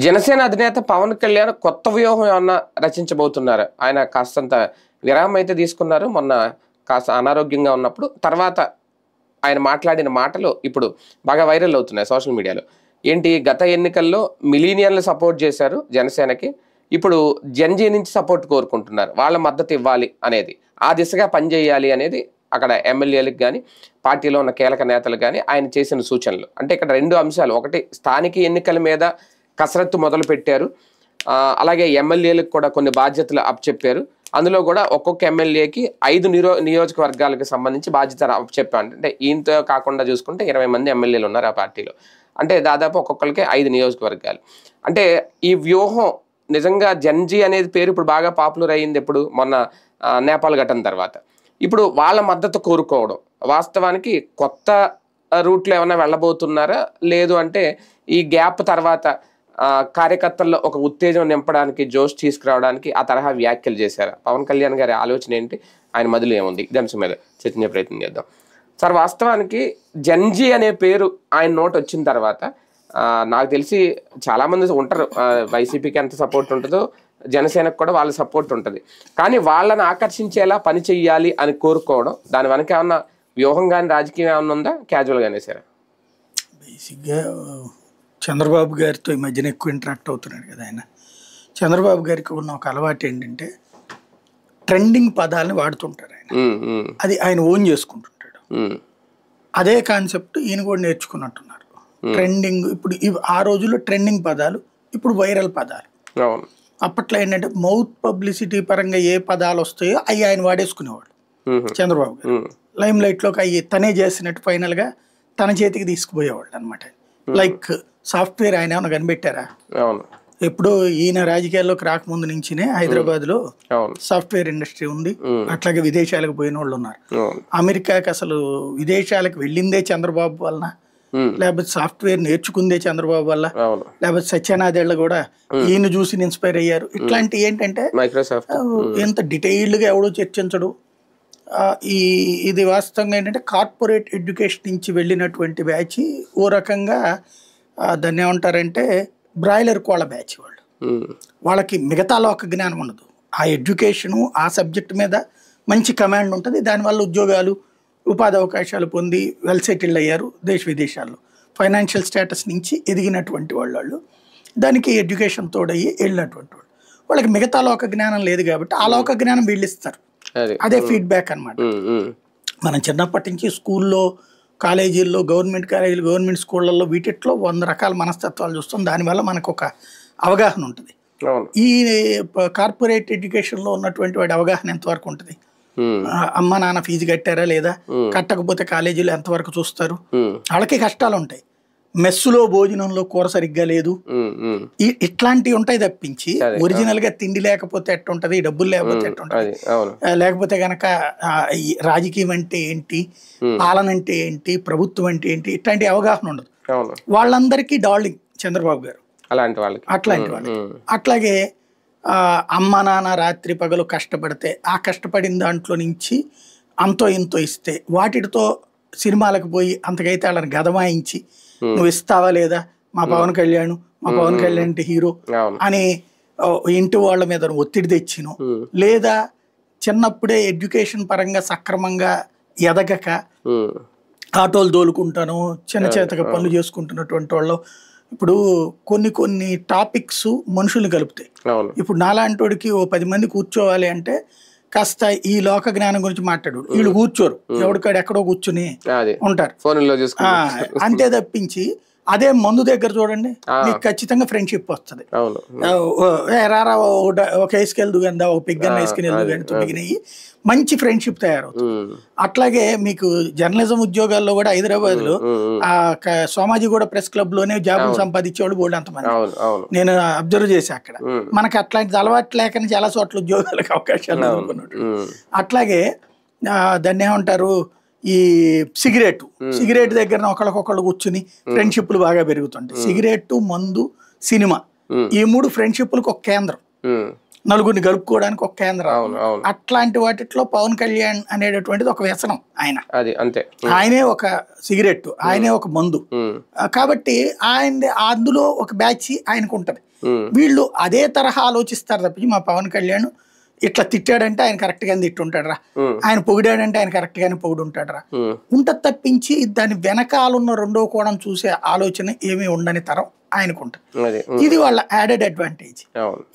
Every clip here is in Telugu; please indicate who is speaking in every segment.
Speaker 1: జనసేన అధినేత పవన్ కళ్యాణ్ కొత్త వ్యూహం ఏమన్నా రచించబోతున్నారు. ఆయన కాస్తంత విరామం అయితే తీసుకున్నారు. మొన్న కాస్త అనారోగ్యంగా ఉన్నప్పుడు తర్వాత ఆయన మాట్లాడిన మాటలు ఇప్పుడు బాగా వైరల్ అవుతున్నాయి సోషల్ మీడియాలో. ఏంటి, గత ఎన్నికల్లో మిలీనియన్లు సపోర్ట్ చేశారు జనసేనకి, ఇప్పుడు జన్జీ నుంచి సపోర్ట్ కోరుకుంటున్నారు, వాళ్ళ మద్దతు ఇవ్వాలి అనేది, ఆ దిశగా పనిచేయాలి అనేది అక్కడ ఎమ్మెల్యేలకు కానీ పార్టీలో ఉన్న కీలక నేతలు కానీ ఆయన చేసిన సూచనలు. అంటే ఇక్కడ రెండు అంశాలు, ఒకటి స్థానిక ఎన్నికల మీద కసరత్తు మొదలు పెట్టారు, అలాగే ఎమ్మెల్యేలకు కూడా కొన్ని బాధ్యతలు అప్పచెప్పారు. అందులో కూడా ఒక్కొక్క ఎమ్మెల్యేకి 5 నియోజకవర్గాలకు సంబంధించి బాధ్యత అప్పచెప్పారు. అంటే ఈయనతో కాకుండా చూసుకుంటే 20 మంది ఎమ్మెల్యేలు ఉన్నారు ఆ పార్టీలో. అంటే దాదాపు ఒక్కొక్కరికి 5 నియోజకవర్గాలు. అంటే ఈ వ్యూహం నిజంగా జన్జీ అనేది పేరు ఇప్పుడు బాగా పాపులర్ అయ్యింది ఇప్పుడు మొన్న నేపాల్ ఘటన తర్వాత. ఇప్పుడు వాళ్ళ మద్దతు కోరుకోవడం, వాస్తవానికి కొత్త రూట్లో ఏమైనా వెళ్ళబోతున్నారా, లేదు అంటే ఈ గ్యాప్ తర్వాత కార్యకర్తల్లో ఒక ఉత్తేజం నింపడానికి, జోష్ తీసుకురావడానికి ఆ తరహా వ్యాఖ్యలు చేశారా? పవన్ కళ్యాణ్ గారి ఆలోచన ఏంటి, ఆయన మదిలో ఏముంది, ఈ అంశం మీద చర్చించే ప్రయత్నం చేద్దాం. సార్, వాస్తవానికి జన్జీ అనే పేరు ఆయన నోట్ వచ్చిన తర్వాత నాకు తెలిసి చాలామంది ఉంటారు, వైసీపీకి ఎంత సపోర్ట్ ఉంటుందో జనసేనకు కూడా వాళ్ళ సపోర్ట్ ఉంటుంది. కానీ వాళ్ళని ఆకర్షించేలా పని చెయ్యాలి అని కోరుకోవడం, దాని వెనక ఏమన్నా వ్యూహం కానీ రాజకీయం ఏమన్నా ఉందా, క్యాజువల్గానే సార్?
Speaker 2: బేసిక్గా చంద్రబాబు గారితో ఈ మధ్యన ఎక్కువ ఇంటరాక్ట్ అవుతున్నాడు కదా ఆయన. చంద్రబాబు గారికి ఉన్న ఒక అలవాటు ఏంటంటే ట్రెండింగ్ పదాలని వాడుతుంటారు ఆయన. అది ఆయన ఓన్ చేసుకుంటుంటాడు. అదే కాన్సెప్ట్ ఈయన కూడా నేర్చుకున్నట్టున్నారు. ట్రెండింగ్ ఇప్పుడు ఆ రోజుల్లో ట్రెండింగ్ పదాలు, ఇప్పుడు వైరల్ పదాలు. అప్పట్లో ఏంటంటే మౌత్ పబ్లిసిటీ పరంగా ఏ పదాలు వస్తాయో అవి ఆయన వాడేసుకునేవాడు చంద్రబాబు గారు. లైమ్ లైట్లోకి అవి తనే చేసినట్టు ఫైనల్గా తన చేతికి తీసుకుపోయేవాళ్ళు అనమాట. లైక్ సాఫ్ట్వేర్ ఆయన ఏమైనా కనిపెట్టారా? ఎప్పుడో ఈయన రాజకీయాల్లోకి రాకముందు నుంచినే హైదరాబాద్లో సాఫ్ట్వేర్ ఇండస్ట్రీ ఉంది. అట్లాగే విదేశాలకు పోయిన వాళ్ళు ఉన్నారు. అమెరికాకి అసలు విదేశాలకు వెళ్ళిందే చంద్రబాబు వలన, లేకపోతే సాఫ్ట్వేర్ నేర్చుకుందే చంద్రబాబు వల్ల, లేకపోతే సత్యనాథేళ్ల కూడా ఈయన చూసి ఇన్స్పైర్ అయ్యారు. ఇట్లాంటి ఏంటంటే ఎంత డీటెయిల్డ్గా ఎవడో చర్చించడు. ఇది వాస్తవంగా ఏంటంటే కార్పొరేట్ ఎడ్యుకేషన్ నుంచి వెళ్ళినటువంటి బ్యాచ్ ఓ రకంగా దాన్ని ఏమంటారంటే బ్రాయిలర్ కోళ్ళ బ్యాచ్. వాళ్ళకి మిగతా లోక జ్ఞానం ఉండదు. ఆ ఎడ్యుకేషను, ఆ సబ్జెక్ట్ మీద మంచి కమాండ్ ఉంటుంది. దానివల్ల ఉద్యోగాలు, ఉపాధి అవకాశాలు పొంది వెల్ సెటిల్డ్ అయ్యారు దేశ విదేశాల్లో. ఫైనాన్షియల్ స్టేటస్ నుంచి ఎదిగినటువంటి వాళ్ళు, దానికి ఎడ్యుకేషన్ తోడయ్యి వెళ్ళినటువంటి వాళ్ళు. వాళ్ళకి మిగతా లోక జ్ఞానం లేదు కాబట్టి ఆ లోక జ్ఞానం వీళ్ళు ఇస్తారు. అదే ఫీడ్బ్యాక్ అనమాట. మనం చిన్నప్పటి నుంచి స్కూల్లో, కాలేజీల్లో, గవర్నమెంట్ కాలేజీలు, గవర్నమెంట్ స్కూళ్ళల్లో వీటిట్లో 100 రకాల మనస్తత్వాలు చూస్తాం. దానివల్ల మనకు ఒక అవగాహన ఉంటుంది. ఈ కార్పొరేట్ ఎడ్యుకేషన్లో ఉన్నటువంటి వాడి అవగాహన ఎంతవరకు ఉంటుంది? అమ్మ నాన్న ఫీజు కట్టారా లేదా, కట్టకపోతే కాలేజీలో ఎంతవరకు చూస్తారు? వాళ్ళకి కష్టాలు ఉంటాయి. మెస్సులో భోజనంలో కూర సరిగ్గా లేదు, ఇట్లాంటివి ఉంటాయి తప్పించి ఒరిజినల్ గా తిండి లేకపోతే ఎట్టుంటది, డబ్బులు లేకపోతే ఎట్టుంటది, లేకపోతే గనక రాజకీయం అంటే ఏంటి, పాలన అంటే ఏంటి, ప్రభుత్వం అంటే ఏంటి, ఇట్లాంటి అవగాహన ఉండదు. వాళ్ళందరికీ డార్లింగ్ చంద్రబాబు గారు అట్లాంటి వాళ్ళకి. అట్లాగే అమ్మ నాన్న రాత్రి పగలు కష్టపడితే ఆ కష్టపడిన దాంట్లో నుంచి అంతో ఇంతో ఇస్తే వాటితో సినిమాలకు పోయి అంతకైతే వాళ్ళని గదమాయించి నువ్వు ఇస్తావా లేదా, మా పవన్ కళ్యాణ్ అంటే హీరో అని ఇంటి వాళ్ళ మీద ఒత్తిడి తెచ్చిను, లేదా చిన్నప్పుడే ఎడ్యుకేషన్ పరంగా సక్రమంగా ఎదగక ఆటోలు దోలుకుంటాను, చిన్న చేతగా పనులు చేసుకుంటున్నటువంటి వాళ్ళు. ఇప్పుడు కొన్ని టాపిక్స్ మనుషుల్ని కలుపుతాయి. ఇప్పుడు నాలాంటి వాడికి ఓ 10 మంది కూర్చోవాలి అంటే కాస్త ఈ లోక జ్ఞానం గురించి మాట్లాడు, వీళ్ళు కూర్చోరు, ఎవరికాడు ఎక్కడో కూర్చుని ఉంటారు. అంతే తప్పించి అదే మందు దగ్గర చూడండి, మీకు ఖచ్చితంగా ఫ్రెండ్షిప్ వస్తుంది. రారా ఒక వేసుకెళ్దు కదా, ఒక పిగ్గన్న వేసుకుని వెళ్దు కానీ తొమ్మిగినవి మంచి ఫ్రెండ్షిప్ తయారవుతుంది. అట్లాగే మీకు జర్నలిజం ఉద్యోగాల్లో కూడా హైదరాబాద్ లో ఆ సోమాజిగూడ ప్రెస్ క్లబ్ లోనే జాబులు సంపాదించేవాడు బోల్డ్ అంతమంది నేను అబ్జర్వ్ చేసి. అక్కడ మనకి అట్లాంటి అలవాటు లేకని చాలా చోట్ల ఉద్యోగాలకు అవకాశాలు అనుకున్నాడు. అట్లాగే దాన్ని ఏమంటారు, ఈ సిగరెట్ దగ్గర ఒకళ్ళకొకళ్ళు కూర్చుని ఫ్రెండ్షిప్లు బాగా పెరుగుతుంటాయి. సిగరెట్, మందు, సినిమా, ఈ 3 ఫ్రెండ్షిప్లకు ఒక కేంద్రం. నలుగురిని కలుపుకోవడానికి ఒక కేంద్రం.
Speaker 1: అవును అవును
Speaker 2: అట్లాంటి వాటిలో పవన్ కళ్యాణ్ అనేటటువంటిది ఒక వ్యసనం. ఆయన
Speaker 1: అది అంతే.
Speaker 2: ఆయనే ఒక సిగరెట్, ఆయనే ఒక మందు. కాబట్టి ఆయన అందులో ఒక బ్యాచ్ ఆయనకు ఉంటది. వీళ్ళు అదే తరహా ఆలోచిస్తారు తప్పించి మా పవన్ కళ్యాణ్ ఇట్లా తిట్టాడంటే ఆయన కరెక్ట్ గానే తిట్టుంటాడు రా, ఆయన పొగిడాడంటే ఆయన కరెక్ట్ గానే పొగిడి ఉంటాడు రా ఉంటది తప్పించి దాని వెనకాలన్న రెండో కోణం చూసే ఆలోచన ఏమీ ఉండని తరం ఆయనకుంటది. ఇది వాళ్ళ యాడెడ్ అడ్వాంటేజ్.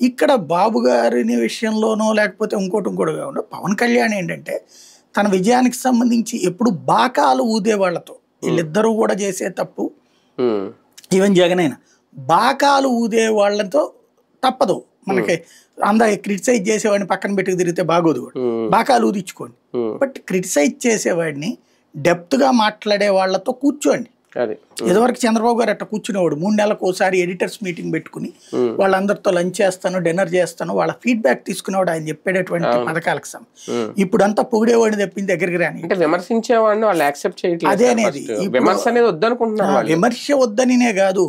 Speaker 2: ఇక్కడ బాబు గారిని విషయంలోనో లేకపోతే ఇంకోటి కాకుండా పవన్ కళ్యాణ్ ఏంటంటే తన విజయానికి సంబంధించి ఎప్పుడు బాకాలు ఊదే వాళ్ళతో, వీళ్ళిద్దరూ కూడా చేసే తప్పు, ఈవెన్ జగన్ అయినా బాకాలు ఊదే వాళ్ళతో తప్పదు. మనకి అందరు క్రిటిసైజ్ చేసేవాడిని పక్కన పెట్టుకు తిరిగితే బాగోదు, బాకాలు ఊదించుకోండి. బట్ క్రిటిసైజ్ చేసేవాడిని డెప్త్ గా మాట్లాడే వాళ్ళతో కూర్చోండి. ఇదివరకు చంద్రబాబు గారు అట్లా కూర్చునేవాడు, 3 నెలలకు ఒకసారి ఎడిటర్స్ మీటింగ్ పెట్టుకుని వాళ్ళందరితో లంచ్ చేస్తాను, డిన్నర్ చేస్తాను, వాళ్ళ ఫీడ్బ్యాక్ తీసుకునేవాడు ఆయన చెప్పేటటువంటి పథకాలకు. ఇప్పుడు అంతా పొగిడేవాడిని తప్పింది దగ్గరికి రాని
Speaker 1: విమర్శించేవాడిని వాళ్ళు యాక్సెప్ట్ చేయట్లేదు.
Speaker 2: అదే అనేది విమర్శ వద్దనినే కాదు,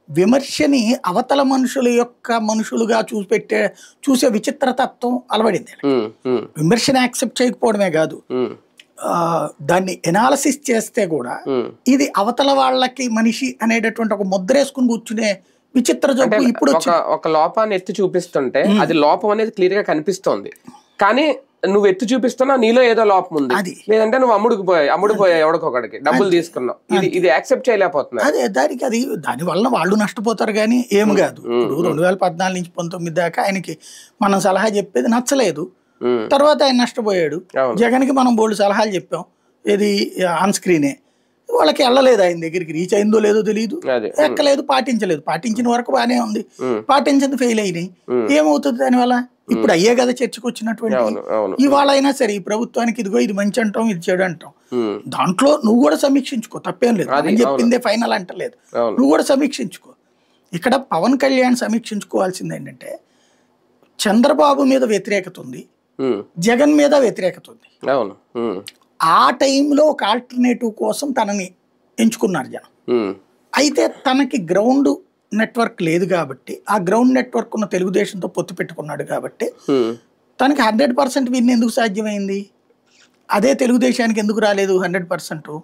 Speaker 2: విమర్శని అవతల మనుషులుగా చూసే విచిత్రతత్వం అలవడింది. విమర్శని యాక్సెప్ట్ చేయకపోవడమే కాదు, దాన్ని ఎనాలసిస్ చేస్తే కూడా ఇది అవతల వాళ్ళకి మనిషి అనేటటువంటి ఒక ముద్రేసుకుని కూర్చునే విచిత్ర జబ్బు. ఇప్పుడు
Speaker 1: ఒక లోపాన్ని ఎత్తి చూపిస్తుంటే అది లోపం అనేది క్లియర్ గా కనిపిస్తోంది, కానీ నువ్వు ఎత్తి చూపిస్తున్నావు నీలో ఏదో లోపం ఉంది, లేదంటే నువ్వు అమ్ముడుపోయా ఎవడికొకడికి డబ్బులు తీసుకున్నావు, ఇది యాక్సెప్ట్ చేయలేకపోతున్నా.
Speaker 2: అదే దాని వల్ల వాళ్ళు నష్టపోతారు కానీ ఏం కాదు. ఇప్పుడు 2014 నుంచి 19 దాకా ఆయనకి మనం సలహా చెప్పేది నచ్చలేదు, తర్వాత ఆయన నష్టపోయాడు. జగన్ కి మనం బోల్డ్ సలహాలు చెప్పాం, ఏది ఆన్ స్క్రీనే, వాళ్ళకి వెళ్ళలేదు, ఆయన దగ్గరికి రీచ్ అయిందో లేదో తెలియదు, ఎక్కలేదు, పాటించలేదు. పాటించిన వరకు బాగానే ఉంది, పాటించింది ఫెయిల్ అయినాయి. ఏమవుతుంది దానివల్ల? ఇప్పుడు అయ్యే కదా చర్చకు వచ్చినటువంటి. ఇవాళ అయినా సరే ఈ ప్రభుత్వానికి ఇదిగో ఇది మంచి అంటాం, ఇది చెడు అంటాం, దాంట్లో నువ్వు కూడా సమీక్షించుకో, తప్పేం లేదు. అని చెప్పిందే ఫైనల్ అంటలేదు, నువ్వు కూడా సమీక్షించుకో. ఇక్కడ పవన్ కళ్యాణ్ సమీక్షించుకోవాల్సింది ఏంటంటే చంద్రబాబు మీద వ్యతిరేకత ఉంది, జగన్ మీద వ్యతిరేకత ఉంది. ఆ టైంలో ఒక ఆల్టర్నేటివ్ కోసం తనని ఎంచుకున్నారు జనం. అయితే తనకి గ్రౌండ్ నెట్వర్క్ లేదు కాబట్టి, ఆ గ్రౌండ్ నెట్వర్క్ ఉన్న తెలుగుదేశంతో పొత్తు పెట్టుకున్నాడు కాబట్టి తనకి 100% విన్ ఎందుకు సాధ్యమైంది? అదే తెలుగుదేశానికి ఎందుకు రాలేదు 100%?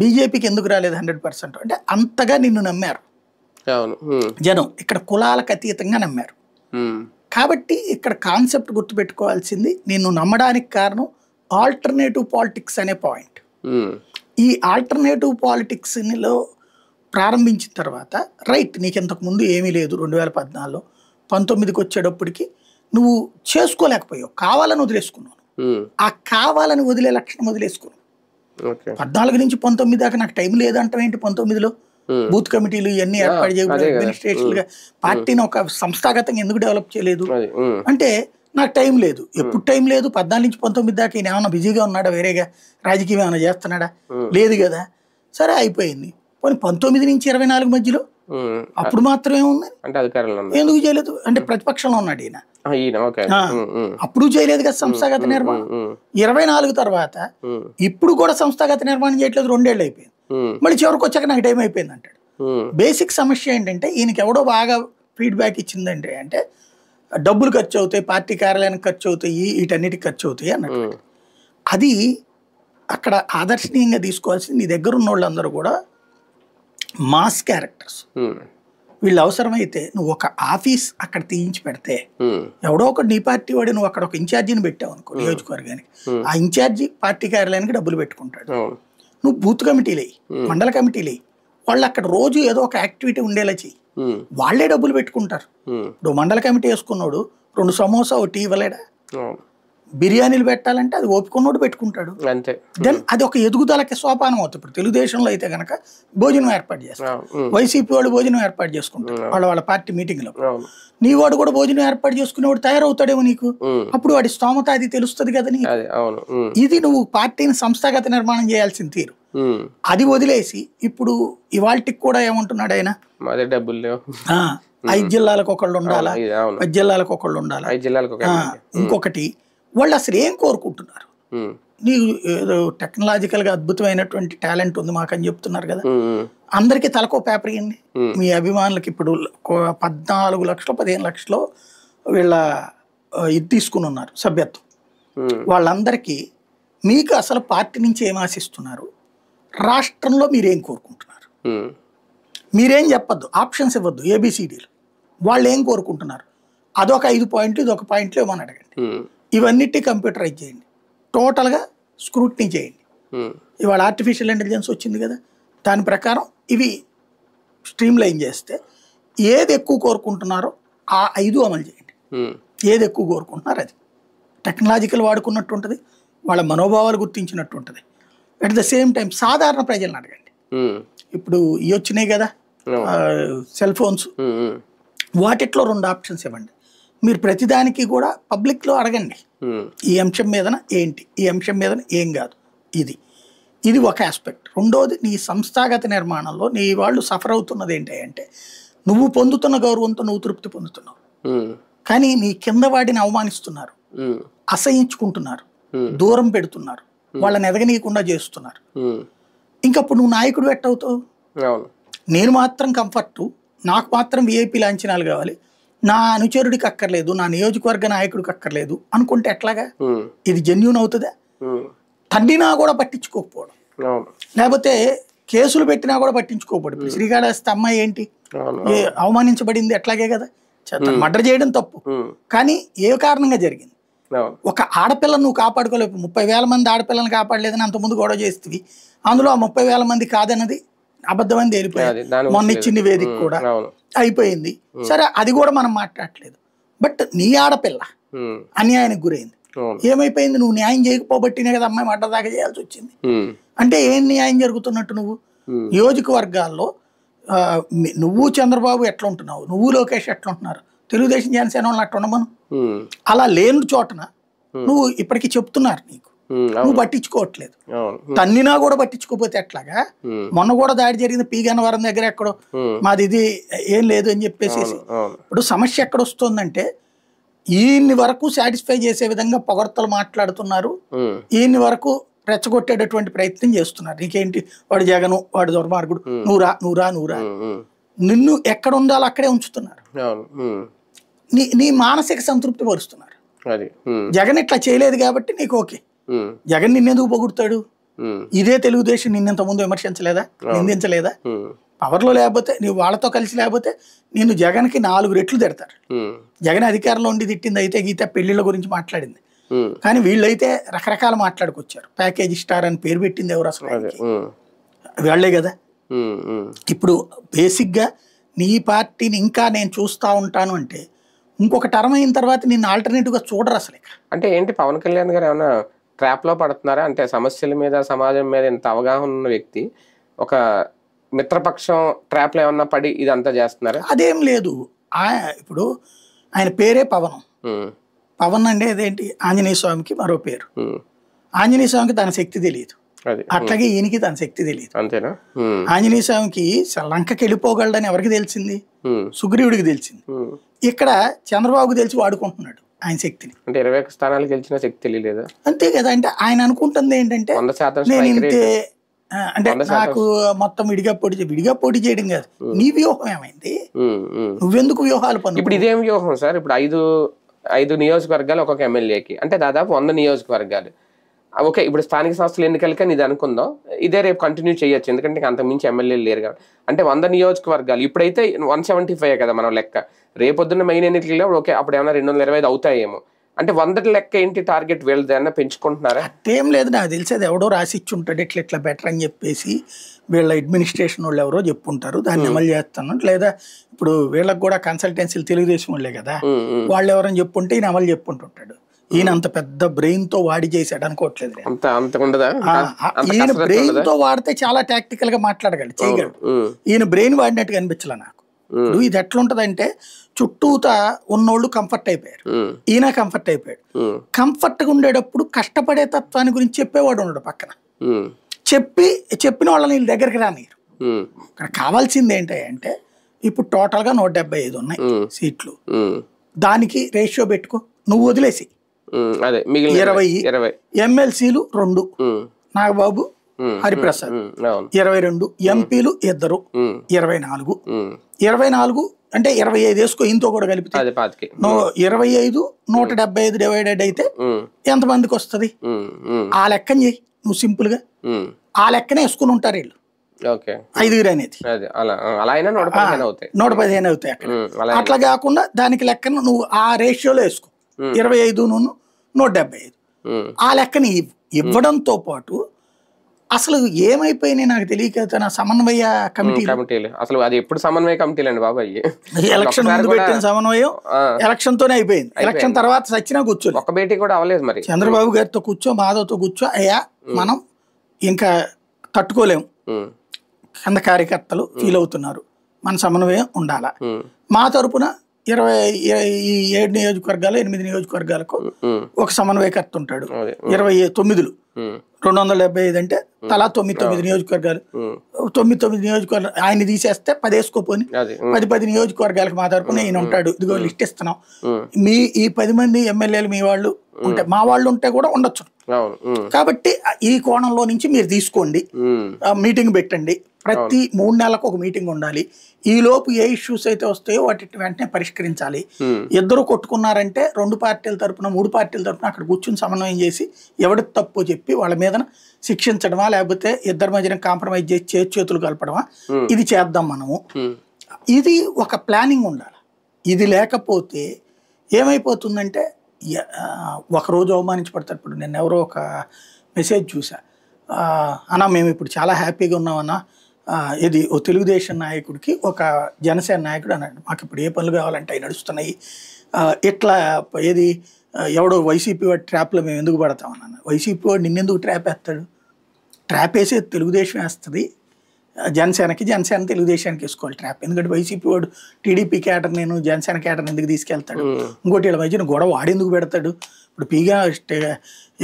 Speaker 2: బీజేపీకి ఎందుకు రాలేదు 100%? అంటే అంతగా నిన్ను నమ్మారు జనం, ఇక్కడ కులాలకు అతీతంగా నమ్మారు. కాబట్టి ఇక్కడ కాన్సెప్ట్ గుర్తుపెట్టుకోవాల్సింది, నిన్ను నమ్మడానికి కారణం ఆల్టర్నేటివ్ పాలిటిక్స్ అనే పాయింట్. ఈ ఆల్టర్నేటివ్ పాలిటిక్స్లో ప్రారంభించిన తర్వాత రైట్, నీకు ఇంతకుముందు ఏమీ లేదు 2014లో, 19కి వచ్చేటప్పటికి నువ్వు చేసుకోలేకపోయావు, కావాలని వదిలేసుకున్నావు. ఆ కావాలని వదిలే లక్షణం వదిలేసుకున్నావు. 14 నుంచి 19 దాకా నాకు టైం లేదంటావు ఏంటి? 19లో బూత్ కమిటీలు ఇవన్నీ ఏర్పాటు చేయకుండా అడ్మినిస్ట్రేషన్ గా పార్టీని ఒక సంస్థాగతంగా ఎందుకు డెవలప్ చేయలేదు అంటే నాకు టైం లేదు. ఎప్పుడు టైం లేదు? 14 నుంచి 19 దాకా ఈయన ఏమన్నా బిజీగా ఉన్నాడా? వేరేగా రాజకీయం ఏమైనా చేస్తున్నాడా? లేదు కదా. సరే అయిపోయింది. పోనీ 19 నుంచి 24 మధ్యలో అప్పుడు మాత్రమే ఉంది, ఎందుకు చేయలేదు అంటే ప్రతిపక్షంలో ఉన్నాడు ఈయన, అప్పుడు చేయలేదు కదా సంస్థాగత నిర్మాణం. 24 తర్వాత ఇప్పుడు కూడా సంస్థాగత నిర్మాణం చేయట్లేదు, 2 ఏళ్ళు అయిపోయింది. మళ్ళీ చివరికి వచ్చాక నాకు టైం అయిపోయింది అంటాడు. బేసిక్ సమస్య ఏంటంటే ఈయనకి ఎవడో బాగా ఫీడ్బ్యాక్ ఇచ్చిందంటే అంటే డబ్బులు ఖర్చు అవుతాయి, పార్టీ కార్యాలయానికి ఖర్చు అవుతాయి, వీటన్నిటికి ఖర్చు అవుతాయి అన్నట్టు. అది అక్కడ ఆదర్శనీయంగా తీసుకోవాల్సింది. నీ దగ్గర ఉన్న వాళ్ళందరూ కూడా మాస్ క్యారెక్టర్స్. వీళ్ళు అవసరమైతే నువ్వు ఒక ఆఫీస్ అక్కడ తీయించి పెడితే ఎవడో ఒక నీ పార్టీ వాడు నువ్వు అక్కడ ఒక ఇన్ఛార్జిని పెట్టావు అనుకో నియోజకవర్గానికి, ఆ ఇన్ఛార్జి పార్టీ కార్యాలయానికి డబ్బులు పెట్టుకుంటాడు. నువ్వు బూత్ కమిటీలు అయ్యి, మండల కమిటీలు అయ్యి, వాళ్ళు అక్కడ రోజు ఏదో ఒక యాక్టివిటీ ఉండేలా చెయ్యి, వాళ్లే డబ్బులు పెట్టుకుంటారు. ఇప్పుడు మండల కమిటీ వేసుకున్నాడు 2 సమోసా టీ ఇవ్వలేడా? బిర్యానీలు పెట్టాలంటే అది ఓపికన్నోడు పెట్టుకుంటాడు. దెన్ అది ఒక ఎదుగుదలకి సోపానం అవుతుంది. ఇప్పుడు తెలుగుదేశంలో అయితే కనుక భోజనం ఏర్పాటు చేస్తారు, వైసీపీ వాళ్ళు భోజనం ఏర్పాటు చేసుకుంటారు వాళ్ళ పార్టీ మీటింగ్ లో. నీ వాడు కూడా భోజనం ఏర్పాటు చేసుకునేవాడు తయారవుతాడేమో నీకు, అప్పుడు వాడి స్తోమత అది తెలుస్తుంది కదా నీకు. ఇది నువ్వు పార్టీని సంస్థాగత నిర్మాణం చేయాల్సిన తీరు. అది వదిలేసి ఇప్పుడు ఇవాళకి కూడా ఏమంటున్నాడు ఆయన, 5 జిల్లాలకు ఒకళ్ళు ఉండాలా, 10 జిల్లాలకు ఒకళ్ళు ఉండాలా. ఇంకొకటి వాళ్ళు అసలు ఏం కోరుకుంటున్నారు? నీకు ఏదో టెక్నాలజికల్ గా అద్భుతమైనటువంటి టాలెంట్ ఉంది మాకని చెప్తున్నారు కదా, అందరికీ తలకో పేపర్ ఇవ్వండి. మీ అభిమానులకి ఇప్పుడు 14 లక్షలు 15 లక్షలు వీళ్ళ ఇది తీసుకుని ఉన్నారు సభ్యత్వం. వాళ్ళందరికీ మీకు అసలు పార్టీ నుంచి ఏం ఆశిస్తున్నారు, రాష్ట్రంలో మీరేం కోరుకుంటున్నారు, మీరేం చెప్పొద్దు, ఆప్షన్స్ ఇవ్వద్దు, ఏబిసిడీలు. వాళ్ళు ఏం కోరుకుంటున్నారు అదొక 5 పాయింట్లు, ఇదొక పాయింట్లు ఏమని అడగండి. ఇవన్నిటి కంప్యూటరైజ్ చేయండి, టోటల్గా స్క్రూటినీ చేయండి. ఇవాళ ఆర్టిఫిషియల్ ఇంటెలిజెన్స్ వచ్చింది కదా, దాని ప్రకారం ఇవి స్ట్రీమ్ లైన్ చేస్తే ఏది ఎక్కువ కోరుకుంటున్నారో ఆ 5 అమలు చేయండి. ఏది ఎక్కువ కోరుకుంటున్నారో అది టెక్నాలజికల్ వాడుకున్నట్టు ఉంటుంది, వాళ్ళ మనోభావాలు గుర్తించినట్టు ఉంటుంది. అట్ ద సేమ్ టైం సాధారణ ప్రజలను అడగండి. ఇప్పుడు ఇవి వచ్చినాయి కదా సెల్ ఫోన్స్, వాటిట్లో 2 ఆప్షన్స్ ఇవ్వండి. మీరు ప్రతిదానికి కూడా పబ్లిక్లో అడగండి, ఈ అంశం మీదన ఏంటి, ఈ అంశం మీదన ఏం కాదు. ఇది ఒక ఆస్పెక్ట్. రెండోది, నీ సంస్థాగత నిర్మాణంలో నీ వాళ్ళు సఫర్ అవుతున్నది ఏంటి అంటే, నువ్వు పొందుతున్న గౌరవంతో నువ్వు తృప్తి పొందుతున్నావు, కానీ నీ కింద వాడిని అవమానిస్తున్నారు, అసహించుకుంటున్నారు, దూరం పెడుతున్నారు, వాళ్ళని ఎదగనీయకుండా చేస్తున్నారు. ఇంకప్పుడు నువ్వు నాయకుడు ఎట్టవుతావు? నేను మాత్రం కంఫర్టు, నాకు మాత్రం విఐపీ లాంఛనాలు కావాలి, నా అనుచరుడికి అక్కర్లేదు, నా నియోజకవర్గ నాయకుడికి అక్కర్లేదు అనుకుంటే ఎట్లాగా? ఇది జెన్యూన్ అవుతుందా? తన్నినా కూడా పట్టించుకోకపోవడం, లేకపోతే కేసులు పెట్టినా కూడా పట్టించుకోకపోవడం. ఇప్పుడు శ్రీకాళహస్తి అమ్మాయి ఏంటి అవమానించబడింది, ఎట్లాగే కదా, మర్డర్ చేయడం తప్పు, కానీ ఏ కారణంగా జరిగింది? ఒక ఆడపిల్లను నువ్వు కాపాడుకోలేవు. 30,000 మంది ఆడపిల్లని కాపాడలేదని అంతకుముందు గొడవ చేస్తుంది, అందులో ఆ 30,000 మంది కాదన్నది అబద్ధమని తేలిపోయింది. మొన్న ఇచ్చిన వేదిక కూడా అయిపోయింది. సరే, అది కూడా మనం మాట్లాడలేదు. బట్ నీ ఆడపిల్ల అన్యాయానికి గురైంది, ఏమైపోయింది? నువ్వు న్యాయం చేయకపోబట్టినే కదా అమ్మాయి మర్డర్ దాకా చేయాల్సి వచ్చింది. అంటే ఏం న్యాయం జరుగుతున్నట్టు? నువ్వు నియోజకవర్గాల్లో నువ్వు చంద్రబాబు ఎట్లా ఉంటున్నావు, నువ్వు లోకేష్ ఎట్లా ఉంటున్నారు, తెలుగుదేశం జనసేన వాళ్ళు అట్లా ఉండమను. అలా లేని చోటన నువ్వు ఇప్పటికీ చెప్తున్నారు, నీకు నువ్వు పట్టించుకోవట్లేదు. తన్నినా కూడా పట్టించుకోపోతే ఎట్లాగా? మొన్న కూడా దాడి జరిగింది పి గన్నవరం దగ్గర, ఎక్కడో మాది ఇది ఏం లేదు అని చెప్పేసి. ఇప్పుడు సమస్య ఎక్కడ వస్తుందంటే, ఈయన్ని వరకు సాటిస్ఫై చేసే విధంగా పొగడ్తలు మాట్లాడుతున్నారు, ఈయన్ని వరకు రెచ్చగొట్టేటటువంటి ప్రయత్నం చేస్తున్నారు. నీకేంటి, వాడు జగను, వాడు దుర్మార్గుడు, నువ్వురా నిన్ను ఎక్కడ ఉండాలో అక్కడే ఉంచుతున్నారు, నీ మానసిక సంతృప్తి పరుస్తున్నారు. జగన్ ఇట్లా చేయలేదు కాబట్టి నీకు ఓకే. జగన్ నిన్నెందుకు పొగుడుతాడు? ఇదే తెలుగుదేశం నిన్నంత ముందు విమర్శించలేదా, నిందించలేదా? పవర్లో లేకపోతే, నీవు వాళ్ళతో కలిసి లేకపోతే నిన్ను జగన్కి 4 రెట్లు తిడతారు. జగన్ అధికారంలో ఉండి తిట్టింది అయితే గీత పెళ్లిళ్ళ గురించి మాట్లాడింది, కానీ వీళ్ళైతే రకరకాల మాట్లాడుకొచ్చారు. ప్యాకేజ్ స్టార్ అని పేరు పెట్టింది ఎవరు అసలు? వాళ్ళే కదా. ఇప్పుడు బేసిక్గా నీ పార్టీని ఇంకా నేను చూస్తూ ఉంటాను అంటే, ఇంకొక టర్మ్ అయిన తర్వాత నిన్ను ఆల్టర్నేటివ్గా చూడరు అసలు.
Speaker 1: అంటే ఏంటి, పవన్ కళ్యాణ్ గారు ఏమైనా ట్రాప్లో పడుతున్నారా? అంటే సమస్యల మీద, సమాజం మీద ఇంత అవగాహన ఉన్న వ్యక్తి ఒక మిత్రపక్షం ట్రాప్లో ఏమన్నా పడి ఇదంతా చేస్తున్నారా?
Speaker 2: అదేం లేదు. ఇప్పుడు ఆయన పేరే పవనం. పవన్ అంటే అదేంటి, ఆంజనేయ స్వామికి మరో పేరు. ఆంజనేయ స్వామికి తన శక్తి తెలియదు, అట్లాగే ఈయనకి తన శక్తి తెలియదు.
Speaker 1: అంతేనా?
Speaker 2: ఆంజనేయ స్వామికి లంకకి వెళ్ళిపోగలడని ఎవరికి తెలిసింది? సుగ్రీవుడికి తెలిసింది. ఇక్కడ చంద్రబాబుకి తెలిసి వాడుకుంటున్నాడు ఆయన శక్తిని.
Speaker 1: అంటే 21 స్థానాలు గెలిచిన శక్తి తెలియలేదా?
Speaker 2: అంతే కదా. అంటే ఆయన అనుకుంటుంది ఏంటంటే, నేను ఇంతే, అంటే నాకు మొత్తం విడిగా పోటీ చేయడం కాదు. నీ వ్యూహం ఏమైంది? నువ్వెందుకు వ్యూహాలు పన్ను?
Speaker 1: ఇప్పుడు ఇదేం వ్యూహం సార్? ఇప్పుడు ఐదు నియోజకవర్గాలు ఒక్కొక్క ఎమ్మెల్యేకి, అంటే దాదాపు 100 నియోజకవర్గాలు. ఓకే, ఇప్పుడు స్థానిక సంస్థల ఎన్నికలకే ఇది అనుకుందాం, ఇదే రేపు కంటిన్యూ చేయొచ్చు, ఎందుకంటే అంతకుమించి ఎమ్మెల్యేలు లేరు కాబట్టి. అంటే 100 నియోజకవర్గాలు, ఇప్పుడైతే 175 కదా మనం లెక్క. రేపొద్దున్న మెయిన్ ఎన్నికలు ఓకే, అప్పుడు ఏమైనా 225 అవుతాయేమో. అంటే 100 లెక్క ఏంటి టార్గెట్? వీళ్ళది ఏమన్నా పెంచుకుంటున్నారా?
Speaker 2: అదేం లేదు, నాకు తెలిసేది ఎవడో రాసి ఇచ్చి ఉంటాడు ఇట్లా బెటర్ అని చెప్పేసి. వీళ్ళ అడ్మినిస్ట్రేషన్ వాళ్ళు ఎవరో చెప్పుంటారు, దాన్ని అమలు చేస్తాను. లేదా ఇప్పుడు వీళ్ళకి కూడా కన్సల్టెన్సీలు తెలుగుదేశం వాళ్ళే కదా, వాళ్ళు ఎవరని చెప్పుంటే ఈయన అమలు చెప్పుంటుంటాడు. ఈయన అంత పెద్ద బ్రెయిన్ తో వాడి చేశాడు అనుకోవట్లేదు. ఈయన బ్రెయిన్ తో వాడితే చాలా టాక్టికల్ గా మాట్లాడగలడు, చేయగలడు. ఈయన బ్రెయిన్ వాడినట్టుగా అనిపించలే నాకు. ఇప్పుడు ఇది ఎట్లుంటదంటే, చుట్టూతా ఉన్నోళ్ళు కంఫర్ట్ అయిపోయారు, ఈయన కంఫర్ట్ అయిపోయాడు. కంఫర్ట్ గా ఉండేటప్పుడు కష్టపడే తత్వాన్ని గురించి చెప్పేవాడు ఉండడు పక్కన. చెప్పిన వాళ్ళని వీళ్ళ దగ్గరికి రానియరు. ఇక్కడ కావాల్సింది ఏంటంటే, ఇప్పుడు టోటల్ గా 175 ఉన్నాయి సీట్లు. దానికి రేషియో పెట్టుకో, నువ్వు వదిలేసి 20 ఎమ్మెల్సీలు 2, నాగబాబు, హరిప్రసాద్ 22, ఎంపీలు 2, 24 అంటే 25 వేసుకో, ఇంతో కూడా కలిపితే
Speaker 1: అది 25.
Speaker 2: 25 175 డివైడెడ్ అయితే ఎంతమందికి వస్తుంది ఆ లెక్కని చెయ్యి నువ్వు సింపుల్ గా. ఆ లెక్కనే వేసుకుని ఉంటారు వీళ్ళు 5 అనేది. 115 అవుతాయి అక్కడ. అట్లా కాకుండా దానికి లెక్కను నువ్వు ఆ రేషియోలో వేసుకో, 25 175 ఆ లెక్కని ఇవ్వడంతో పాటు అసలు ఏమైపోయినాయి నాకు తెలియక నా సమన్వయ
Speaker 1: కమిటీలు అసలు అది ఎప్పుడు సమన్వయ కమిటీలు అండి బాబాయ్.
Speaker 2: ఎలక్షన్ ముందు పెట్టిన సమన్వయం ఎలక్షన్ తోనే అయిపోయింది. ఎలక్షన్ తర్వాత సచ్చినా కూర్చోలేదు,
Speaker 1: ఒక భేటీ కూడా అవ్వలేదు. మరి
Speaker 2: చంద్రబాబు గారితో కూర్చో, మాధవ్తో కూర్చో, అయ్యా మనం ఇంకా తట్టుకోలేము, కింద కార్యకర్తలు ఫీల్ అవుతున్నారు, మన సమన్వయం ఉండాలా, మా తరపున 27 నియోజకవర్గాలు 8 నియోజకవర్గాలకు ఒక సమన్వయకర్త ఉంటాడు, 29 275 అంటే తలా 9 నియోజకవర్గాలు, 9 నియోజకవర్గాలు ఆయన తీసేస్తే 10 వేసుకోపోని 10 నియోజకవర్గాలకు మా తరపున ఈయన ఉంటాడు, ఇదిగో లిస్ట్ ఇస్తున్నాం, మీ ఈ 10 మంది ఎమ్మెల్యేలు మీ వాళ్ళు ఉంటే, మా వాళ్ళు ఉంటే కూడా ఉండొచ్చు, కాబట్టి ఈ కోణంలో నుంచి మీరు తీసుకోండి, మీటింగ్ పెట్టండి, ప్రతి 3 నెలలకు ఒక మీటింగ్ ఉండాలి, ఈ లోపు ఏ ఇష్యూస్ అయితే వస్తాయో వాటి వెంటనే పరిష్కరించాలి. ఇద్దరు కొట్టుకున్నారంటే 2 పార్టీల తరపున 3 పార్టీల తరపున అక్కడ కూర్చుని సమన్వయం చేసి ఎవరికి తప్పు చెప్పి వాళ్ళ మీద శిక్షించడమా, లేకపోతే ఇద్దరి మధ్యన కాంప్రమైజ్ చేసి చేతులు కలపడమా, ఇది చేద్దాం మనము. ఇది ఒక ప్లానింగ్ ఉండాలి. ఇది లేకపోతే ఏమైపోతుందంటే ఒకరోజు అవమానించబడతారు. ఇప్పుడు నేను ఎవరో ఒక మెసేజ్ చూసా, అన్నా మేము ఇప్పుడు చాలా హ్యాపీగా ఉన్నామన్నా, ఇది ఓ తెలుగుదేశం నాయకుడికి ఒక జనసేన నాయకుడు అన్నాడు, మాకు ఇప్పుడు ఏ పనులు కావాలంటే అవి నడుస్తున్నాయి, ఇట్లా ఏది ఎవడో వైసీపీ వాడి ట్రాప్లో మేము ఎందుకు పడతామన్నా. వైసీపీ వాడు నిన్నెందుకు ట్రాప్ వేస్తాడు? ట్రాప్ వేసేది తెలుగుదేశం వేస్తుంది, జనసేన తెలుగుదేశానికి వేసుకోవాలి ట్రాప్. ఎందుకంటే వైసీపీ వాడు టీడీపీ క్యాటర్ నేను జనసేన క్యాటర్ ఎందుకు తీసుకెళ్తాడు? ఇంకోటి వీళ్ళ మధ్యన గొడవ వాడెందుకు పెడతాడు? ఇప్పుడు పీగా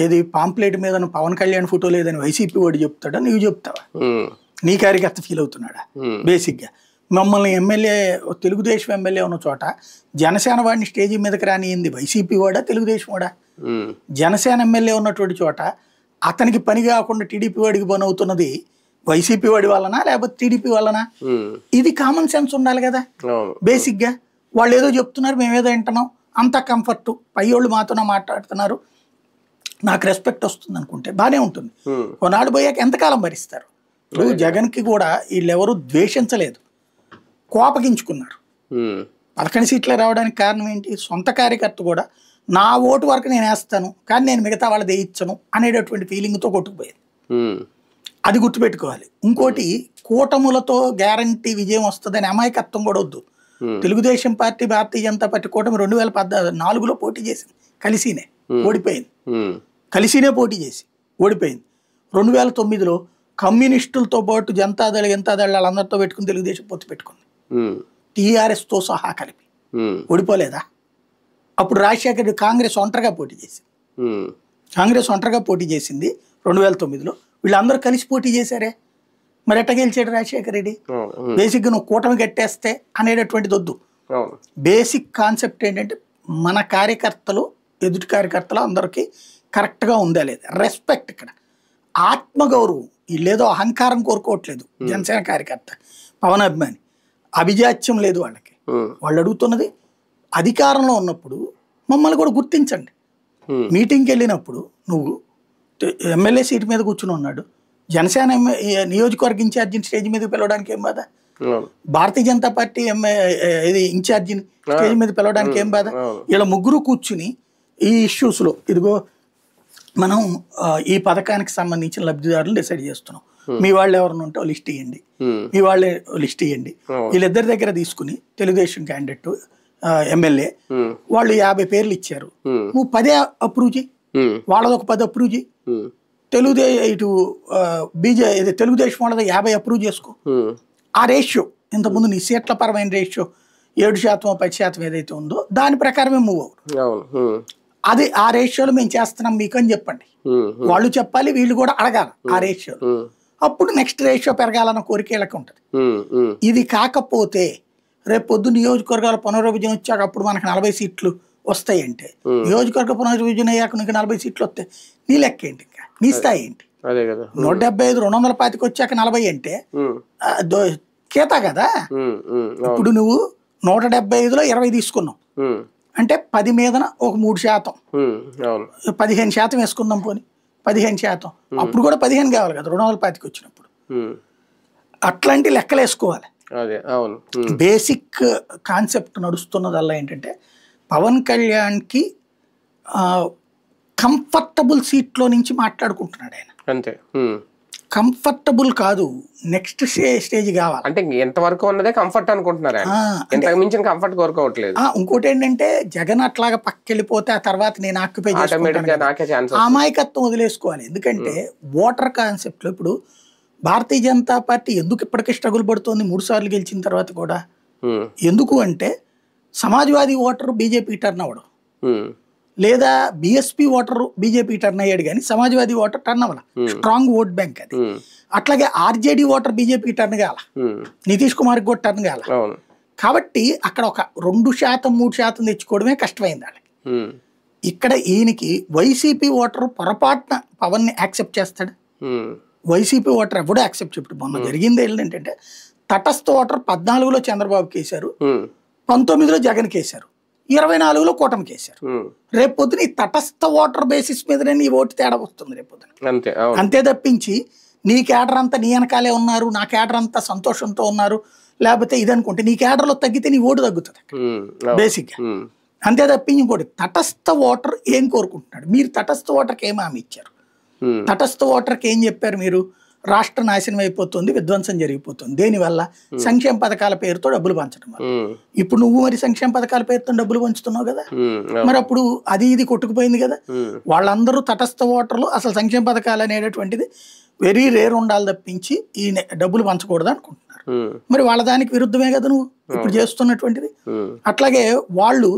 Speaker 2: ఏది పాంప్లెట్ మీద పవన్ కళ్యాణ్ ఫోటో లేదని వైసీపీ వాడు చెప్తాడా, నువ్వు చెప్తావా? నీ కార్యకర్త ఫీల్ అవుతున్నాడా? బేసిక్గా మమ్మల్ని ఎమ్మెల్యే తెలుగుదేశం ఎమ్మెల్యే ఉన్న చోట జనసేన వాడిని స్టేజీ మీదకి రానియింది వైసీపీ వాడా తెలుగుదేశం వాడా? జనసేన ఎమ్మెల్యే ఉన్నటువంటి చోట అతనికి పని కాకుండా టీడీపీ వాడికి పని అవుతున్నది వైసీపీ వాడి వలన లేకపోతే టీడీపీ వలన? ఇది కామన్ సెన్స్ ఉండాలి కదా బేసిక్గా. వాళ్ళు ఏదో చెప్తున్నారు, మేమేదో వింటున్నాం, అంత కంఫర్ట్, పయ్యోళ్ళు మాతోనే మాట్లాడుతున్నారు, నాకు రెస్పెక్ట్ వస్తుంది అనుకుంటే బాగానే ఉంటుంది. కొన్నాళ్ళు పోయాక ఎంతకాలం భరిస్తారు? ఇప్పుడు జగన్కి కూడా వీళ్ళెవరూ ద్వేషించలేదు, కోపగించుకున్నారు. 11 సీట్లే రావడానికి కారణం ఏంటి? సొంత కార్యకర్త కూడా నా ఓటు వరకు నేను వేస్తాను కానీ నేను మిగతా వాళ్ళది వేయించను అనేటటువంటి ఫీలింగ్తో కొట్టుకుపోయేది. అది గుర్తుపెట్టుకోవాలి. ఇంకోటి, కూటములతో గ్యారంటీ విజయం వస్తుందని అమాయకత్వం కూడా వద్దు. తెలుగుదేశం పార్టీ భారతీయ జనతా పార్టీ కూటమి 2014లో పోటీ చేసింది, కలిసినే ఓడిపోయింది, కలిసినే పోటీ చేసి ఓడిపోయింది. 2009లో కమ్యూనిస్టులతో పాటు జనతాదళ వాళ్ళందరితో పెట్టుకుని తెలుగుదేశం పొత్తు పెట్టుకుంది, టీఆర్ఎస్తో సహా కలిపి ఓడిపోలేదా? అప్పుడు రాజశేఖర్ రెడ్డి కాంగ్రెస్ ఒంటరిగా పోటీ చేసింది, 2009లో వీళ్ళందరూ కలిసి పోటీ చేశారే, మరి ఎట్ట గెలిచాడు రాజశేఖర రెడ్డి? బేసిక్గా నువ్వు కూటమి కట్టేస్తే అనేటటువంటిది వద్దు. బేసిక్ కాన్సెప్ట్ ఏంటంటే మన కార్యకర్తలు ఎదుటి కార్యకర్తలు అందరికీ కరెక్ట్గా ఉందా లేదా, రెస్పెక్ట్, ఇక్కడ ఆత్మగౌరవం. వీళ్ళేదో అహంకారం కోరుకోవట్లేదు. జనసేన కార్యకర్త పవన్ అభిమాని అభిజాత్యం లేదు వాళ్ళకి. వాళ్ళు అడుగుతున్నది అధికారంలో ఉన్నప్పుడు మమ్మల్ని కూడా గుర్తించండి. మీటింగ్కి వెళ్ళినప్పుడు నువ్వు ఎమ్మెల్యే సీటు మీద కూర్చుని ఉన్నాడు, జనసేన నియోజకవర్గ ఇన్ఛార్జిని స్టేజ్ మీద పిలవడానికి ఏం బాధ? భారతీయ జనతా పార్టీ ఇది ఇన్ఛార్జిని స్టేజ్ మీద పిలవడానికి ఏం బాధ? ఇలా ముగ్గురు కూర్చుని ఈ ఇష్యూస్లో ఇదిగో మనం ఈ పథకానికి సంబంధించిన లబ్ధిదారులు డిసైడ్ చేస్తున్నాం, మీ వాళ్ళు ఎవరైనా ఉంటే లిస్ట్ ఇవ్వండి, మీ వాళ్ళే లిస్ట్ ఇవ్వండి. వీళ్ళిద్దరి దగ్గర తీసుకుని తెలుగుదేశం క్యాండిడేట్ ఎమ్మెల్యే వాళ్ళు 50 పేర్లు ఇచ్చారు, నువ్వు 10 అప్రూవ్ చేయి, వాళ్ళది ఒక 10 అప్రూవ్ చేయి, తెలుగుదేశం వాళ్ళది 50 అప్రూవ్ చేసుకో. ఆ రేషియో ఇంతకుముందు నీ సీట్ల పరమైన రేషియో 7% 10% ఏదైతే ఉందో దాని ప్రకారమే మూవ్ అవ్వరు. అది ఆ రేషియోలో మేము చేస్తున్నాం మీకు అని చెప్పండి, వాళ్ళు చెప్పాలి, వీళ్ళు కూడా అడగాలి ఆ రేషియో. అప్పుడు నెక్స్ట్ రేషియో పెరగాలన్న కోరిక వీళ్ళకి ఉంటుంది. ఇది కాకపోతే రేపు పొద్దు నియోజకవర్గాల పునర్విభజన వచ్చాక అప్పుడు మనకు 40 సీట్లు వస్తాయంటే, నియోజకవర్గ పునర్విభజన అయ్యాక నీకు 40 సీట్లు వస్తాయి, నీ లెక్క ఏంటి? ఇంకా నీ స్థాయి ఏంటి? 175 225 వచ్చాక 40 అంటే కేతా కదా. ఇప్పుడు నువ్వు 175లో 20 తీసుకున్నాం అంటే 10 మీదన ఒక 3%, 15% వేసుకుందాం. పోనీ 15%, అప్పుడు కూడా 15 కావాలి కదా 225కి వచ్చినప్పుడు. అట్లాంటి లెక్కలు వేసుకోవాలి. బేసిక్ కాన్సెప్ట్ నడుస్తున్నదల్లా ఏంటంటే పవన్ కళ్యాణ్కి కంఫర్టబుల్ సీట్లో నుంచి మాట్లాడుకుంటున్నాడు ఆయన.
Speaker 1: అంతే,
Speaker 2: కంఫర్టబుల్ కాదు, నెక్స్ట్ స్టేజ్ కావాలి.
Speaker 1: అంటే ఎంతవరకు ఉన్నదే కంఫర్ట్ అనుకుంటున్నారు, ఎంతకు మించిన కంఫర్ట్ కోరుకోవట్లేదు.
Speaker 2: ఇంకోటి ఏంటంటే జగన్ అట్లాగా పక్కెళ్ళిపోతే ఆ తర్వాత నేను ఆక్యుపై చేసుకుంటాను, అమాయకత్వం వదిలేసుకోవాలి. ఎందుకంటే ఓటర్ కాన్సెప్ట్లో ఇప్పుడు భారతీయ జనతా పార్టీ ఎందుకు ఇప్పటికీ స్ట్రగుల్ పడుతోంది 3 సార్లు గెలిచిన తర్వాత కూడా? ఎందుకు అంటే సమాజ్వాదీ ఓటర్ బీజేపీ టర్న్ అవ్వడం, లేదా బిఎస్పీ ఓటర్ బీజేపీ టర్న్ అయ్యాడు కానీ సమాజ్వాదీ ఓటర్ టర్న్ అవ్వాల, స్ట్రాంగ్ ఓట్ బ్యాంక్ అది. అట్లాగే ఆర్జేడీ ఓటర్ బీజేపీ టర్న్ కాల, నితీష్ కుమార్కి కూడా టర్న్ కాల. కాబట్టి అక్కడ ఒక 2%, 3% తెచ్చుకోవడమే కష్టమైంది వాళ్ళకి. ఇక్కడ ఈయనకి వైసీపీ ఓటర్ పొరపాటున పవన్ ని యాక్సెప్ట్ చేస్తాడు? వైసీపీ ఓటర్ ఎవడో యాక్సెప్ట్ చెప్పాడు. మొన్న జరిగింది ఏంటంటే తటస్థ ఓటర్ 14లో చంద్రబాబుకి వేశారు, 19లో జగన్కి వేశారు, 24లో కూటమికి వేశారు. రేపు పొద్దున ఈ తటస్థ ఓటర్ బేసిస్ మీదనే నీ ఓటు తేడా వస్తుంది రేపు పొద్దున. అంతే తప్పించి నీ కేడర్ అంతా నీ వెనకాలే ఉన్నారు, నా కేడర్ అంతా సంతోషంతో ఉన్నారు, లేకపోతే ఇదనుకుంటే నీ కేడర్లో తగ్గితే నీ ఓటు తగ్గుతుంది బేసిక్గా. అంతే తప్పించి ఇంకోటి తటస్థ ఓటర్ ఏం కోరుకుంటున్నాడు? మీరు తటస్థ ఓటర్కి ఏం హామీ ఇచ్చారు? తటస్థ ఓటర్కి ఏం చెప్పారు మీరు? రాష్ట్ర నాశనం అయిపోతుంది, విధ్వంసం జరిగిపోతుంది. దేనివల్ల? సంక్షేమ పథకాల పేరుతో డబ్బులు పంచడం వల్ల. ఇప్పుడు నువ్వు మరి సంక్షేమ పథకాల పేరుతో డబ్బులు పంచుతున్నావు కదా, మరి అప్పుడు అది ఇది కొట్టుకుపోయింది కదా. వాళ్ళందరూ తటస్థ ఓటర్లు అసలు సంక్షేమ పథకాలు అనేటటువంటిది వెరీ రేర్ ఉండాలి తప్పించి ఈ డబ్బులు పంచకూడదు అనుకుంటున్నారు. మరి వాళ్ళ దానికి విరుద్ధమే కదా నువ్వు ఇప్పుడు చేస్తున్నటువంటిది. అట్లాగే వాళ్ళు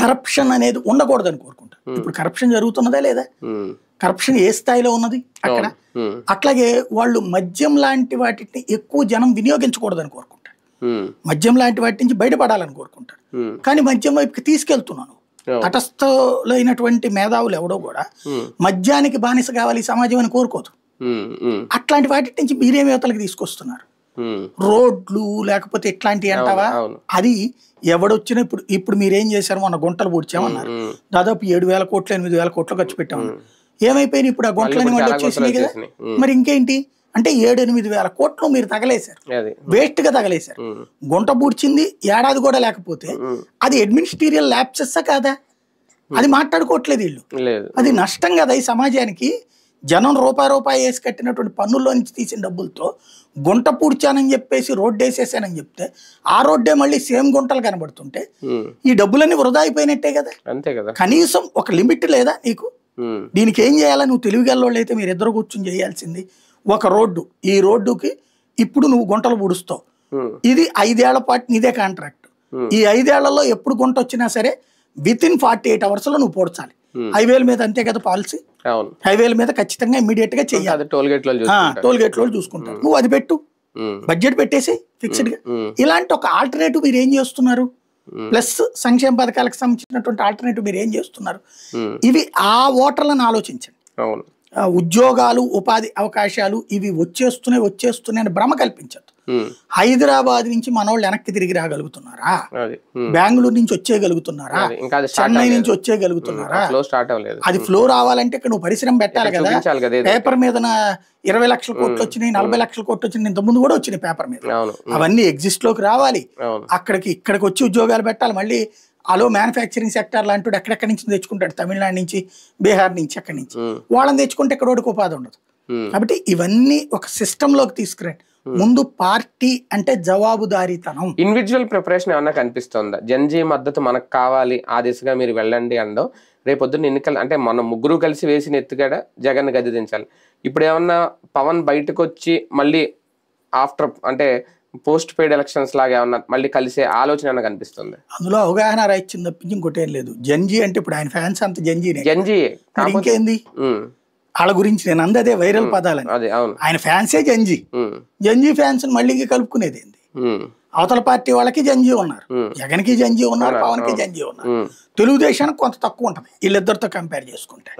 Speaker 2: కరప్షన్ అనేది ఉండకూడదని కోరుకుంటారు. ఇప్పుడు కరప్షన్ జరుగుతున్నదా లేదా? కరప్షన్ ఏ స్థాయిలో ఉన్నది అక్కడ? అట్లాగే వాళ్ళు మద్యం లాంటి వాటిని ఎక్కువ జనం వినియోగించకూడదని కోరుకుంటారు, మద్యం లాంటి వాటి నుంచి బయటపడాలని కోరుకుంటారు. కానీ మద్యం వైపుకి తీసుకెళ్తున్నాను. తటస్థులైనటువంటి మేధావులు ఎవడో కూడా మద్యానికి బానిస కావాలి సమాజం అని కోరుకోదు. అట్లాంటి వాటి నుంచి మీరేమి యువతలకు తీసుకొస్తున్నారు? రోడ్లు లేకపోతే ఇట్లాంటివి అంటావా? అది ఎవడొచ్చినా ఇప్పుడు మీరేం చేశారు? మొన్న గుంటలు పూడ్చామన్నారు, దాదాపు 7,000 కోట్లు 8,000 కోట్లు ఖర్చు పెట్టామన్నారు. ఏమైపోయినాయి ఇప్పుడు? ఆ గుంటలని మళ్ళీ వచ్చేసినాయి కదా. మరి ఇంకేంటి అంటే 7-8 వేల కోట్లు మీరు తగలేశారు, వేస్ట్ గా తగలేశారు. గుంట పూడ్చింది ఏడాది కూడా లేకపోతే అది అడ్మినిస్ట్రేటివ్ ల్యాప్సెస్సా కాదా? అది మాట్లాడుకోవట్లేదు వీళ్ళు. అది నష్టం కదా ఈ సమాజానికి. జనం రూపాయి వేసి కట్టినటువంటి పన్నుల్లో నుంచి తీసిన డబ్బులతో గుంట పూడ్చానని చెప్పేసి రోడ్డు వేసేసానని చెప్తే ఆ రోడ్డే మళ్ళీ సేమ్ గుంటలు కనబడుతుంటే ఈ డబ్బులన్నీ వృధా అయిపోయినట్టే కదా. అంతే కదా. కనీసం ఒక లిమిట్ లేదా నీకు? దీనికి ఏం చేయాలా? నువ్వు తెలివిగల్లోళ్ళు అయితే మీరు ఇద్దరు కూర్చొని చేయాల్సింది ఒక రోడ్డు. ఈ రోడ్డుకి ఇప్పుడు నువ్వు గుంటలు పూడుస్తావు, ఇది 5 ఏళ్ల పాటు నీదే కాంట్రాక్ట్. ఈ 5 ఏళ్లలో ఎప్పుడు గుంట వచ్చినా సరే వితిన్ 48 hours లో నువ్వు పూడ్చాలి. హైవేల మీద అంతే కదా పాలసీ. హైవేల మీద ఖచ్చితంగా ఇమీడియట్ గా చెయ్యాలి. టోల్ గేట్ లో చూసుకుంటారు. నువ్వు అది పెట్టు, బడ్జెట్ పెట్టేసి ఫిక్స్డ్ గా. ఇలాంటి ఒక ఆల్టర్నేటివ్ మీరు ఏం చేస్తున్నారు? ప్లస్ సంక్షేమ పథకాలకు సంబంధించినటువంటి ఆల్టర్నేటివ్ మీరు ఏం చేస్తున్నారు? ఇవి ఆ ఓటర్లను ఆలోచించండి. ఉద్యోగాలు, ఉపాధి అవకాశాలు ఇవి వచ్చేస్తున్నాయి అని భ్రమ కల్పించద్దు. హైదరాబాద్ నుంచి మనోళ్ళు వెనక్కి తిరిగి రాగలుగుతున్నారా? బెంగళూరు నుంచి వచ్చేయగలుగుతున్నారా? చెన్నై నుంచి వచ్చేయగలుగుతున్నారా? అది ఫ్లో రావాలంటే ఇక్కడ నువ్వు పరిశ్రమ పెట్టాలి కదా. పేపర్ మీద 20 లక్షల కోట్లు వచ్చినాయి, 40 లక్షల కోట్లు వచ్చినాయి, ఇంతకుముందు కూడా వచ్చినాయి పేపర్ మీద. అవన్నీ ఎగ్జిస్ట్ లోకి రావాలి, ఇక్కడికి వచ్చి ఉద్యోగాలు పెట్టాలి. మళ్ళీ అలో మ్యానుఫ్యాక్చరింగ్ సెక్టర్ లాంటి ఎక్కడెక్కడి నుంచి తెచ్చుకుంటాడు, తమిళనాడు నుంచి, బీహార్ నుంచి, అక్కడి నుంచి వాళ్ళని తెచ్చుకుంటే ఇక్కడ ఒకటికి ఉపాధి ఉండదు. కాబట్టి ఇవన్నీ ఒక సిస్టమ్ లోకి తీసుకురండి. ముందు పార్టీ అంటే జవాబుదారీతనం. ఇండివిజువల్ ప్రిపరేషన్ ఏమన్నా కనిపిస్తుందా? జన్జీ మద్దతు మనకు కావాలి, ఆ దిశగా మీరు వెళ్ళండి అనడం. రేపొద్దున ఎన్నికలు అంటే మనం ముగ్గురు కలిసి వేసిన ఎత్తుగడ జగన్ గది దించాలి. ఇప్పుడు ఏమన్నా పవన్ బయటకు వచ్చి మళ్ళీ ఆఫ్టర్ అంటే పోస్ట్ పెయిడ్ ఎలక్షన్స్ లాగా ఏమన్నా మళ్ళీ కలిసే ఆలోచన ఏమన్నా కనిపిస్తుంది? అందులో అవగాహన రాయించింది తప్పించి ఇంకోటి ఏం లేదు. జన్జీ అంటే ఇప్పుడు ఆయన ఫ్యాన్స్ అంత జన్జీ ఇంకేంది వాళ్ళ గురించి నేను అందదే వైరల్ పదాలని. ఆయన ఫ్యాన్సే జంజీ. జంజీ ఫ్యాన్స్ మళ్ళీ కలుపుకునేది ఏంది? అవతల పార్టీ వాళ్ళకి జంజీ ఉన్నారు, జగన్ కి జంజీ ఉన్నారు, పవన్ కి జంజీ ఉన్నారు. తెలుగుదేశానికి కొంత తక్కువ ఉంటది వీళ్ళిద్దరితో కంపేర్ చేసుకుంటే.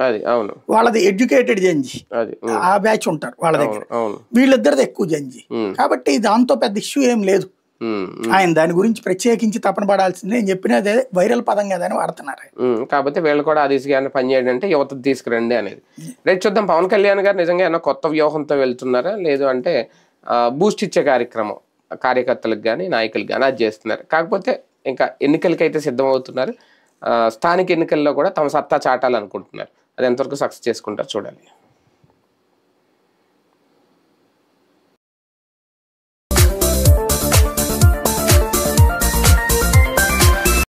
Speaker 2: వాళ్ళది ఎడ్యుకేటెడ్ జంజీ, ఆ బ్యాచ్ ఉంటారు వాళ్ళ దగ్గర. వీళ్ళిద్దరిది ఎక్కువ జంజీ. కాబట్టి దాంతో పెద్ద ఇష్యూ ఏం లేదు. ఆయన దాని గురించి ప్రత్యేకించి తపన పడాల్సిందే నేను చెప్పిన అదే వైరల్ పదం కదా అని వాడుతున్నారు.
Speaker 1: కాకపోతే వీళ్ళు కూడా ఆ దిశగా పనిచేయండి అంటే యువత తీసుకురండి అనేది. రేపు చూద్దాం పవన్ కళ్యాణ్ గారు నిజంగా ఏమైనా కొత్త వ్యూహంతో వెళ్తున్నారా, లేదు అంటే బూస్ట్ ఇచ్చే కార్యక్రమం కార్యకర్తలకు కానీ నాయకులకు కానీ అది చేస్తున్నారు. కాకపోతే ఇంకా ఎన్నికలకైతే సిద్ధమవుతున్నారు. స్థానిక ఎన్నికల్లో కూడా తమ సత్తా చాటాలనుకుంటున్నారు. అది ఎంతవరకు సక్సెస్ చేసుకుంటారు చూడాలి.